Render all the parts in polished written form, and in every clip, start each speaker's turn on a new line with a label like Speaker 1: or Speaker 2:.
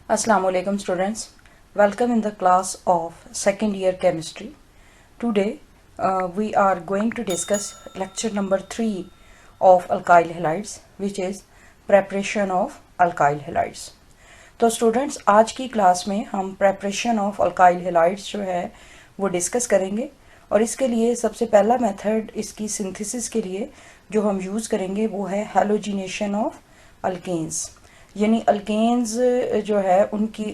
Speaker 1: Assalamualaikum students, welcome in the class of second year chemistry. Today we are going to discuss lecture number 3 of alkyl halides, which is preparation of alkyl halides. तो students आज की class में हम preparation of alkyl halides जो है वो discuss करेंगे और इसके लिए सबसे पहला मेथड इसकी सिंथेसिस के लिए जो हम यूज़ करेंगे वो है हैलोजिनेशन ऑफ अल्केन्स, यानी अल्केन्स जो है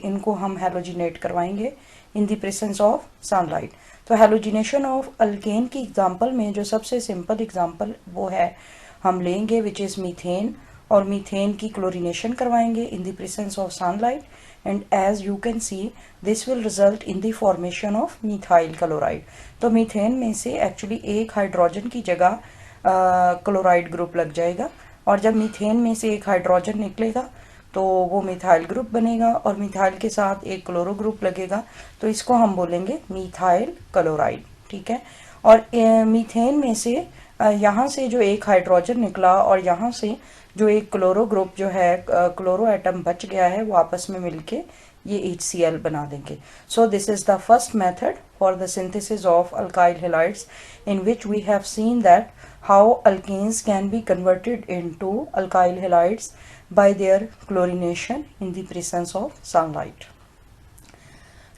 Speaker 1: इनको हम हैलोजिनेट करवाएंगे in the presence of sunlight. तो हैलोजिनेशन ऑफ अल्केन की एग्जांपल में जो सबसे सिंपल एग्जांपल वो है हम लेंगे विच इज़ मीथेन, और मीथेन की क्लोरीनेशन करवाएंगे in the presence of sunlight, and as you can see this will result in the formation of methyl chloride. तो मीथेन में से एक्चुअली एक हाइड्रोजन की जगह क्लोराइड ग्रुप लग जाएगा, और जब मीथेन में से एक हाइड्रोजन निकलेगा तो वो मिथाइल ग्रुप बनेगा और मिथाइल के साथ एक क्लोरो ग्रुप लगेगा, तो इसको हम बोलेंगे मिथाइल क्लोराइड। ठीक है। और मीथेन में से यहाँ से जो एक हाइड्रोजन निकला और यहाँ से जो एक क्लोरो ग्रुप जो है क्लोरो एटम बच गया है वो आपस में मिलके ये HCl बना देंगे। So this is the first method for the synthesis of alkyl halides in which we have seen that how alkenes can be converted into alkyl halides by their chlorination in the presence of sunlight.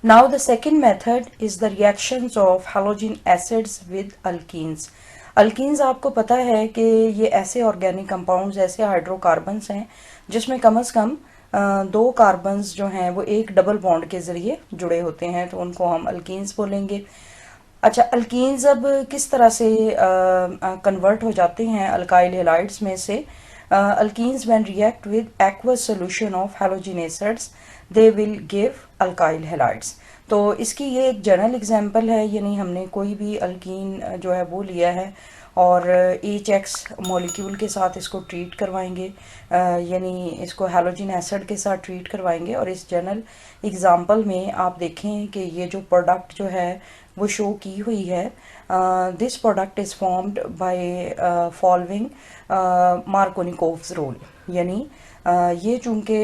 Speaker 1: Now the second method is the reactions of halogen acids with alkenes. Alkenes आपको पता है कि ये ऐसे organic compounds, ऐसे hydrocarbons हैं जिसमें कम से कम दो कार्बन्स जो हैं वो एक डबल बॉन्ड के ज़रिए जुड़े होते हैं, तो उनको हम अल्कीन्स बोलेंगे। अच्छा, अल्कीन्स अब किस तरह से कन्वर्ट हो जाते हैं अल्काइल हेलाइड्स में से? Alkenes when react with aqueous solution of halogen acids they will give alkyl halides. तो इसकी ये एक जनरल एग्जांपल है, यानी हमने कोई भी अल्कीन जो है वो लिया है और HX मॉलिक्यूल के साथ इसको ट्रीट करवाएंगे, यानी इसको हैलोजन एसिड के साथ ट्रीट करवाएंगे, और इस जनरल एग्जांपल में आप देखें कि ये जो प्रोडक्ट जो है वो शो की हुई है। This product is formed by following Markovnikov's rule, यानी ये चूँकि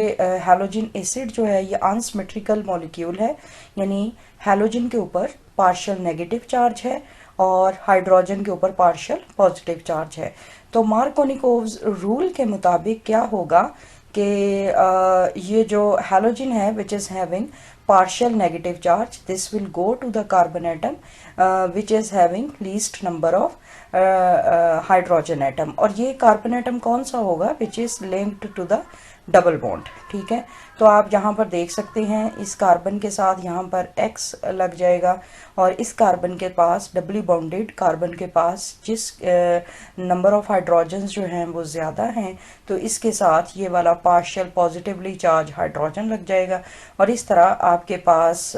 Speaker 1: हैलोजन एसिड जो है ये अनसिमेट्रिकल मॉलिक्यूल है, यानी हैलोजन के ऊपर पार्शियल नेगेटिव चार्ज है और हाइड्रोजन के ऊपर पार्शियल पॉजिटिव चार्ज है। तो मार्कोनिकोव्स रूल के मुताबिक क्या होगा कि ये जो हैलोजन है which is having partial negative charge, this will go to the carbon atom which is having least number of hydrogen atom, और ये कार्बन एटम कौन सा होगा which is linked to the double bond. ठीक है। तो आप यहाँ पर देख सकते हैं इस कार्बन के साथ यहाँ पर X लग जाएगा, और इस कार्बन के पास डबली बॉन्डेड कार्बन के पास जिस नंबर ऑफ हाइड्रोजन्स जो हैं वो ज़्यादा हैं, तो इसके साथ ये वाला पार्शियल पॉजिटिवली चार्ज हाइड्रोजन लग जाएगा, और इस तरह आपके पास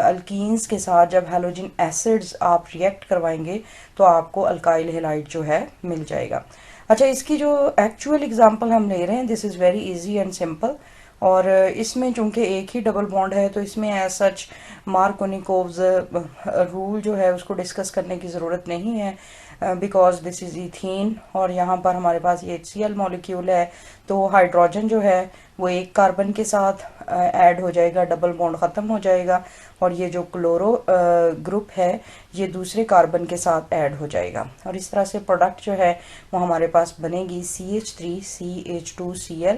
Speaker 1: अल्कीन्स के साथ जब हैलोजन एसिड्स आप रिएक्ट करवाएंगे तो आपको अल्काइल हेलाइड जो है मिल जाएगा। अच्छा, इसकी जो एक्चुअल एग्जांपल हम ले रहे हैं this is very easy and simple, और इसमें चूंकि एक ही डबल बॉन्ड है तो इसमें एज सच मार्कोनिकोव्स रूल जो है उसको डिस्कस करने की ज़रूरत नहीं है, बिकॉज दिस इज़ इथीन और यहाँ पर हमारे पास ये HCl मॉलिक्यूल है, तो हाइड्रोजन जो है वो एक कार्बन के साथ ऐड हो जाएगा, डबल बॉन्ड ख़त्म हो जाएगा, और ये जो क्लोरो ग्रुप है ये दूसरे कार्बन के साथ ऐड हो जाएगा, और इस तरह से प्रोडक्ट जो है वो हमारे पास बनेगी CH3CH2Cl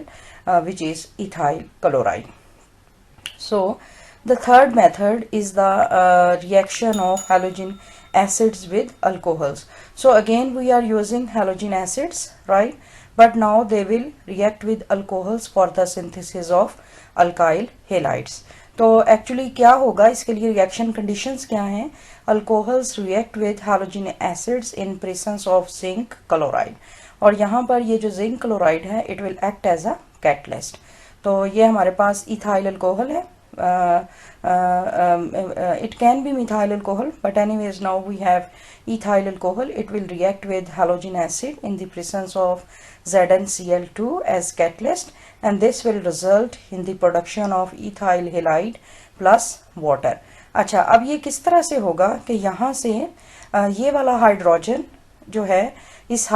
Speaker 1: which is ethyl chloride. So the third method is the reaction of halogen acids with alcohols. So again we are using halogen acids, right? But now they will react with alcohols for the synthesis of alkyl halides. तो actually क्या होगा, इसके लिए reaction conditions क्या हैं? Alcohols react with halogen acids in presence of zinc chloride, और यहाँ पर ये जो जिंक क्लोराइड है it will act as a catalyst. तो ये हमारे पास इथाइल अल्कोहल है, it can be methyl alcohol, but anyways now we have ethyl alcohol. It will react with halogen acid in the presence of ZnCl2 as catalyst, and this will result in the production of ethyl halide plus water. अच्छा, अब ये किस तरह से होगा कि यहाँ से ये वाला हाइड्रोजन जो है इस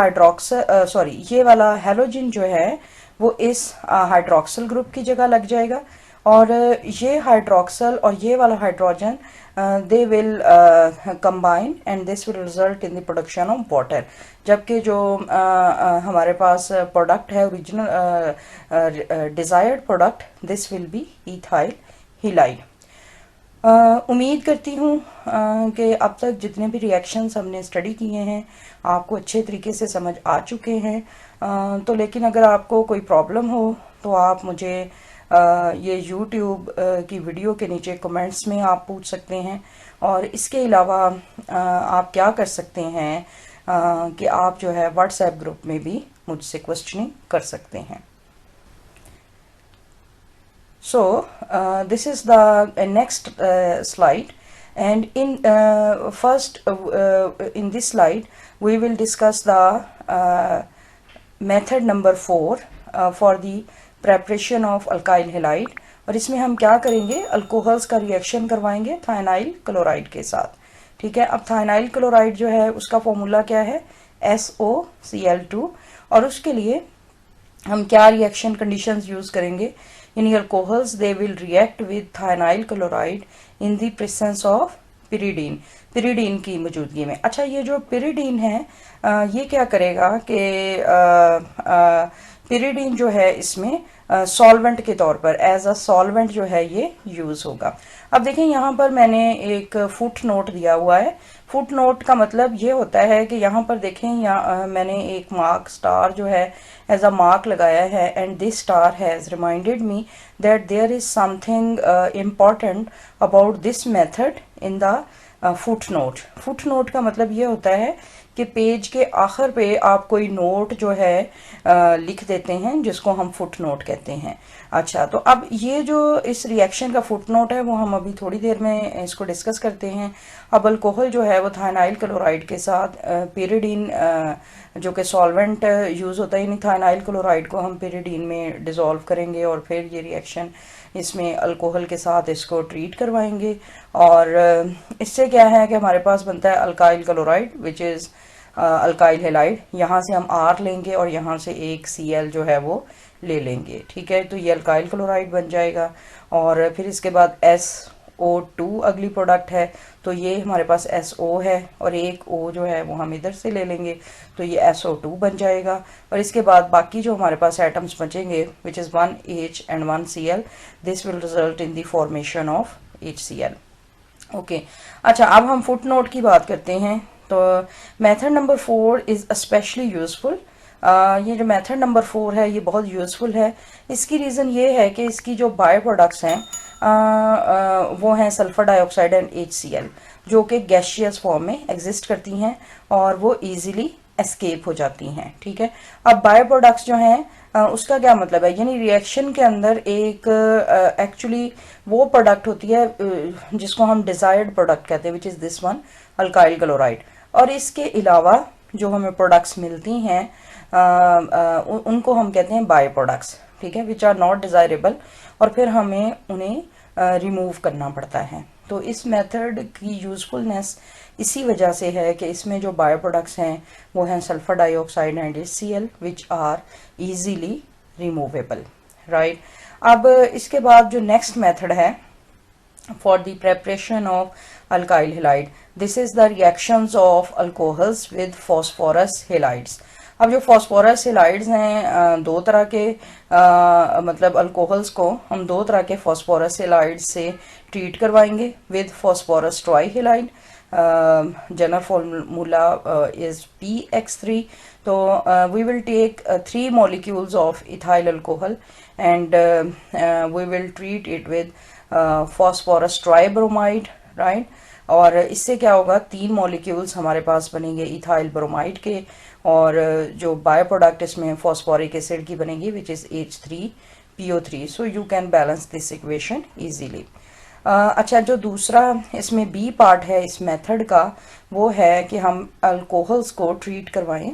Speaker 1: ये वाला हैलोजन जो है वो इस हाइड्रोक्सिल ग्रुप की जगह लग जाएगा, और ये हाइड्रोक्सिल और ये वाला hydrogen they will combine and this will result in the production of water. जबकि जो हमारे पास प्रोडक्ट है original desired product, this will be ethyl halide. उम्मीद करती हूँ कि अब तक जितने भी रिएक्शंस हमने स्टडी किए हैं आपको अच्छे तरीके से समझ आ चुके हैं। तो लेकिन अगर आपको कोई प्रॉब्लम हो तो आप मुझे ये YouTube की वीडियो के नीचे कमेंट्स में आप पूछ सकते हैं, और इसके अलावा आप क्या कर सकते हैं कि आप जो है WhatsApp ग्रुप में भी मुझसे क्वेश्चनिंग कर सकते हैं। So this is the next slide, and in first in this slide we will discuss the method number 4 for the preparation of alkyl halide। और इसमें हम क्या करेंगे, अल्कोहल्स का रिएक्शन करवाएंगे थायनाइल क्लोराइड के साथ। ठीक है, अब थायनाइल क्लोराइड जो है उसका फॉर्मूला क्या है, SOCl2, और उसके लिए हम क्या रिएक्शन कंडीशंस यूज करेंगे। इन alcohols they will react with thionyl chloride in the presence of pyridine, pyridine की मौजूदगी में। अच्छा, ये जो पिरिडीन है ये क्या करेगा कि पिरिडीन जो है इसमें सॉल्वेंट के तौर पर एज अ सॉल्वेंट जो है ये यूज होगा। अब देखें यहाँ पर मैंने एक फुट नोट दिया हुआ है। फुट नोट का मतलब ये होता है कि यहाँ पर देखें मैंने एक मार्क स्टार जो है एज अ मार्क लगाया है, and this star has reminded me that there is something important about this method in the footnote. Footnote का मतलब ये होता है कि पेज के आखिर पे आप कोई नोट जो है लिख देते हैं जिसको हम फुट नोट कहते हैं। अच्छा, तो अब ये जो इस रिएक्शन का फुट नोट है वो हम अभी थोड़ी देर में इसको डिस्कस करते हैं। अब अल्कोहल जो है वो थायनाइल क्लोराइड के साथ पिरिडीन जो कि सॉल्वेंट यूज़ होता है, यानी थायनाइल क्लोराइड को हम पिरिडीन में डिसॉल्व करेंगे और फिर ये रिएक्शन इसमें अल्कोहल के साथ इसको ट्रीट करवाएंगे, और इससे क्या है कि हमारे पास बनता है alkyl chloride which is alkyl halide. यहाँ से हम R लेंगे और यहाँ से एक Cl जो है वो ले लेंगे। ठीक है, तो ये अल्काइल क्लोराइड बन जाएगा, और फिर इसके बाद SO2 अगली प्रोडक्ट है, तो ये हमारे पास SO है और एक O जो है वो हम इधर से ले लेंगे, तो ये SO2 बन जाएगा। और इसके बाद बाकी जो हमारे पास एटम्स बचेंगे which is 1 H and 1 Cl, this will result in the formation of HCl। Okay, अच्छा, अब हम फुट नोट की बात करते हैं। तो method number 4 is specially useful. ये जो मेथड नंबर 4 है ये बहुत यूजफुल है। इसकी रीज़न ये है कि इसकी जो बायो प्रोडक्ट्स हैं वो हैं सल्फर डाइऑक्साइड एंड HCl, जो कि गैशियस फॉर्म में एग्जिस्ट करती हैं और वो इजीली एस्केप हो जाती हैं। ठीक है, अब बायो प्रोडक्ट्स जो हैं उसका क्या मतलब है, यानी रिएक्शन के अंदर एक एक्चुअली वो प्रोडक्ट होती है जिसको हम डिजायर्ड प्रोडक्ट कहते हैं which is this one, alkyl chloride. और इसके अलावा जो हमें प्रोडक्ट्स मिलती हैं उनको हम कहते हैं बायो प्रोडक्ट्स। ठीक है, विच आर नॉट डिजायरेबल, और फिर हमें उन्हें रिमूव करना पड़ता है। तो इस मेथड की यूजफुलनेस इसी वजह से है कि इसमें जो बायो प्रोडक्ट्स हैं वो हैं sulphur dioxide and HCl which are easily removable. Right, अब इसके बाद जो नेक्स्ट मेथड है for the preparation of alkyl halide, this is the reactions of alcohols with phosphorus halides। अब जो phosphorus halides हैं दो तरह के मतलब अल्कोहल्स को हम दो तरह के phosphorus halides से ट्रीट करवाएंगे with phosphorus trihalide। General formula is PX3। तो we will take 3 molecules of ethyl alcohol and we will treat it with phosphorus tribromide. Right, और इससे क्या होगा, 3 मॉलिक्यूल्स हमारे पास बनेंगे इथाइल ब्रोमाइड के, और जो बायो प्रोडक्ट इसमें फॉस्फोरिक एसिड की बनेगी which is H3 PO3. So you can balance this equation easily. अच्छा, जो दूसरा इसमें बी पार्ट है इस मेथड का वो है कि हम अल्कोहल्स को ट्रीट करवाएं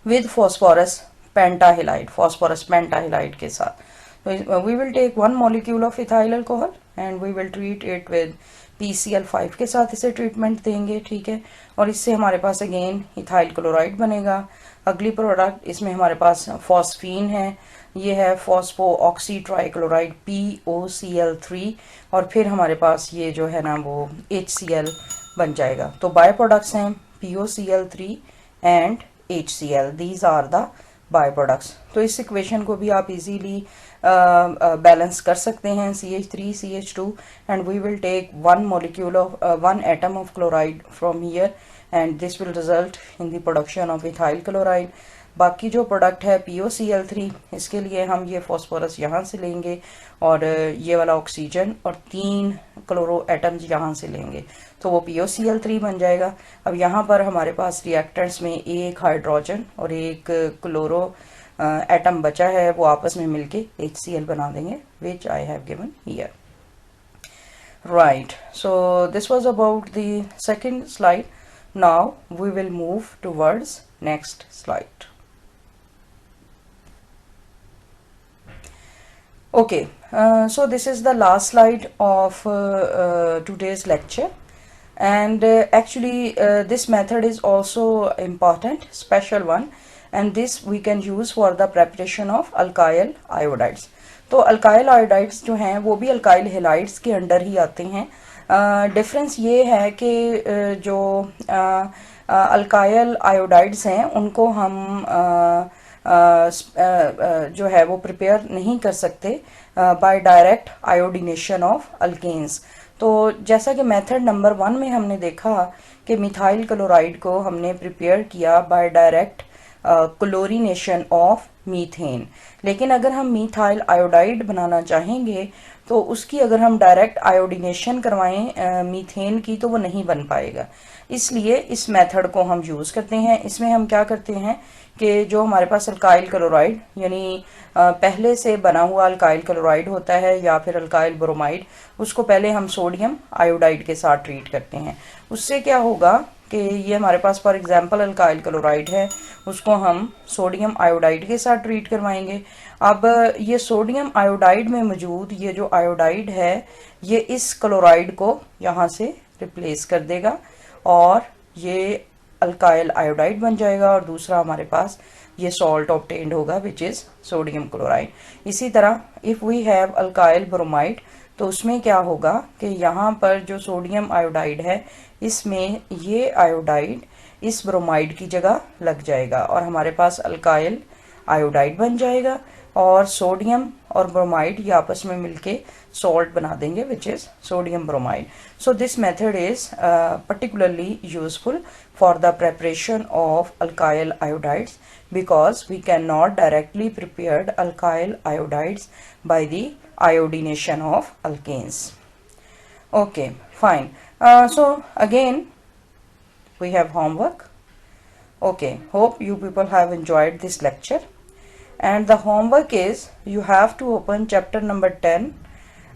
Speaker 1: with phosphorus pentahalide के साथ. So we will take one molecule of ethyl alcohol and we will treat it with PCl5 के साथ इसे ट्रीटमेंट देंगे, ठीक है. और इससे हमारे पास अगेन इथाइल क्लोराइड बनेगा. अगली प्रोडक्ट इसमें हमारे पास फॉस्फीन है, ये है फॉस्फो ऑक्सी ट्राइक्लोराइड POCl3, और फिर हमारे पास ये जो है ना वो HCl बन जाएगा. तो बाय प्रोडक्ट्स हैं POCl3 and HCl. These are the byproducts. तो इस इक्वेशन को भी आप इजीली बैलेंस कर सकते हैं, CH3 CH2, and we will take one atom of chloride from here and this will result in the production of ethyl chloride. बाकी जो प्रोडक्ट है POCl3, इसके लिए हम ये फॉस्फोरस यहाँ से लेंगे और ये वाला ऑक्सीजन और 3 क्लोरो एटम्स यहाँ से लेंगे, तो वो POCl3 बन जाएगा. अब यहाँ पर हमारे पास रिएक्टेंट्स में एक हाइड्रोजन और एक क्लोरो एटम बचा है, वो आपस में मिलके HCl बना देंगे, which I have given here. Right, so this was about the second slide. Now we will move towards next slide. Okay, so this is the last slide of today's lecture, and actually this method is also important, special one, and this we can use for the preparation of alkyl iodides. तो alkyl iodides जो हैं वो भी alkyl halides के under ही आते हैं. Difference ये है कि जो अल्काइल आयोडाइड्स हैं उनको हम जो है वो प्रिपेयर नहीं कर सकते by direct iodination of alkanes. तो जैसा कि मेथड नंबर 1 में हमने देखा कि मिथाइल क्लोराइड को हमने प्रिपेयर किया by direct chlorination of methane, लेकिन अगर हम मिथाइल आयोडाइड बनाना चाहेंगे तो उसकी अगर हम डायरेक्ट आयोडीनेशन करवाएं मीथेन की तो वो नहीं बन पाएगा. इसलिए इस मेथड को हम यूज़ करते हैं. इसमें हम क्या करते हैं कि जो हमारे पास अल्काइल क्लोराइड यानी पहले से बना हुआ अल्काइल क्लोराइड होता है या फिर अल्काइल ब्रोमाइड, उसको पहले हम सोडियम आयोडाइड के साथ ट्रीट करते हैं. उससे क्या होगा कि ये हमारे पास फॉर एग्जांपल अल्काइल क्लोराइड है, उसको हम सोडियम आयोडाइड के साथ ट्रीट करवाएंगे. अब ये सोडियम आयोडाइड में मौजूद ये जो आयोडाइड है ये इस क्लोराइड को यहाँ से रिप्लेस कर देगा और ये अल्काइल आयोडाइड बन जाएगा, और दूसरा हमारे पास ये सॉल्ट ऑब्टेन्ड होगा विच इज़ सोडियम क्लोराइड. इसी तरह if we have alkyl bromide तो उसमें क्या होगा कि यहाँ पर जो सोडियम आयोडाइड है इसमें ये आयोडाइड इस ब्रोमाइड की जगह लग जाएगा और हमारे पास अल्काइल आयोडाइड बन जाएगा, और सोडियम और ब्रोमाइड ये आपस में मिलके सॉल्ट बना देंगे which is sodium bromide. So this method is particularly useful for the preparation of alkyl iodides because we cannot directly prepare alkyl iodides by the iodination of alkanes. Okay, fine. So again we have homework. Okay, hope you people have enjoyed this lecture, and the homework is you have to open chapter number 10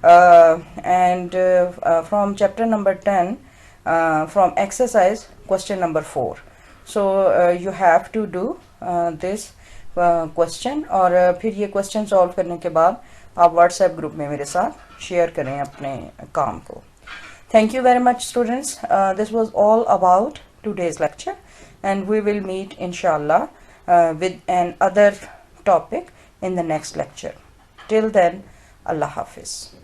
Speaker 1: and from chapter number 10 from exercise question number 4. So you have to do this question, और फिर ये question solve करने के बाद आप WhatsApp group में मेरे साथ शेयर करें अपने काम को. Thank you very much students. This was all about today's lecture, and we will meet inshallah with an other topic in the next lecture. Till then, Allah Hafiz.